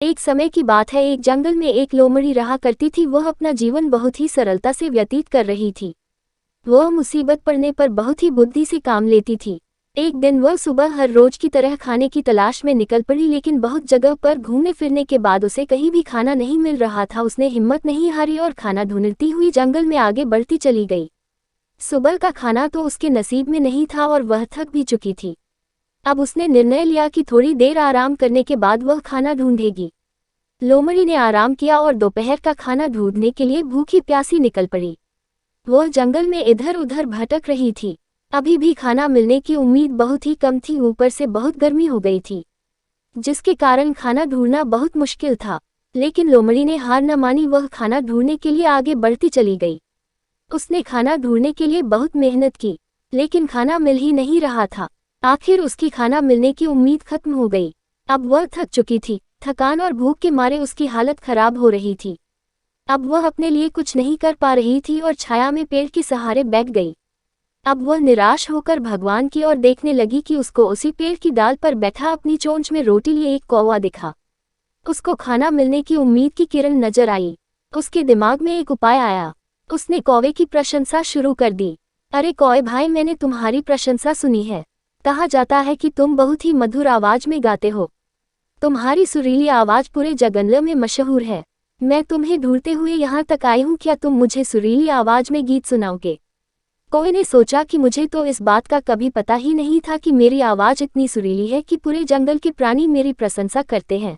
एक समय की बात है, एक जंगल में एक लोमड़ी रहा करती थी। वह अपना जीवन बहुत ही सरलता से व्यतीत कर रही थी। वह मुसीबत पड़ने पर बहुत ही बुद्धि से काम लेती थी। एक दिन वह सुबह हर रोज की तरह खाने की तलाश में निकल पड़ी, लेकिन बहुत जगह पर घूमने फिरने के बाद उसे कहीं भी खाना नहीं मिल रहा था। उसने हिम्मत नहीं हारी और खाना ढूंढती हुई जंगल में आगे बढ़ती चली गई। सुबह का खाना तो उसके नसीब में नहीं था और वह थक भी चुकी थी। अब उसने निर्णय लिया कि थोड़ी देर आराम करने के बाद वह खाना ढूंढेगी। लोमड़ी ने आराम किया और दोपहर का खाना ढूंढने के लिए भूखी प्यासी निकल पड़ी। वह जंगल में इधर उधर भटक रही थी। अभी भी खाना मिलने की उम्मीद बहुत ही कम थी, ऊपर से बहुत गर्मी हो गई थी, जिसके कारण खाना ढूंढना बहुत मुश्किल था। लेकिन लोमड़ी ने हार न मानी, वह खाना ढूंढने के लिए आगे बढ़ती चली गई। उसने खाना ढूंढने के लिए बहुत मेहनत की, लेकिन खाना मिल ही नहीं रहा था। आखिर उसकी खाना मिलने की उम्मीद खत्म हो गई। अब वह थक चुकी थी। थकान और भूख के मारे उसकी हालत खराब हो रही थी। अब वह अपने लिए कुछ नहीं कर पा रही थी और छाया में पेड़ के सहारे बैठ गई। अब वह निराश होकर भगवान की ओर देखने लगी कि उसको उसी पेड़ की डाल पर बैठा अपनी चोंच में रोटी लिए एक कौवा दिखा। उसको खाना मिलने की उम्मीद की किरण नजर आई। उसके दिमाग में एक उपाय आया। उसने कौवे की प्रशंसा शुरू कर दी। अरे कौवे भाई, मैंने तुम्हारी प्रशंसा सुनी है। कहा जाता है कि तुम बहुत ही मधुर आवाज में गाते हो। तुम्हारी सुरीली आवाज पूरे जंगल में मशहूर है। मैं तुम्हें ढूंढते हुए यहाँ तक आई हूँ, क्या तुम मुझे सुरीली आवाज में गीत सुनाओगे? कौवे ने सोचा कि मुझे तो इस बात का कभी पता ही नहीं था कि मेरी आवाज इतनी सुरीली है कि पूरे जंगल के प्राणी मेरी प्रशंसा करते हैं।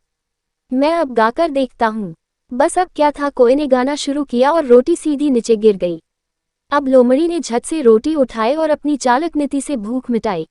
मैं अब गाकर देखता हूँ। बस अब क्या था, कौवे ने गाना शुरू किया और रोटी सीधी नीचे गिर गई। अब लोमड़ी ने झट से रोटी उठाई और अपनी चालाक नीति से भूख मिटाई।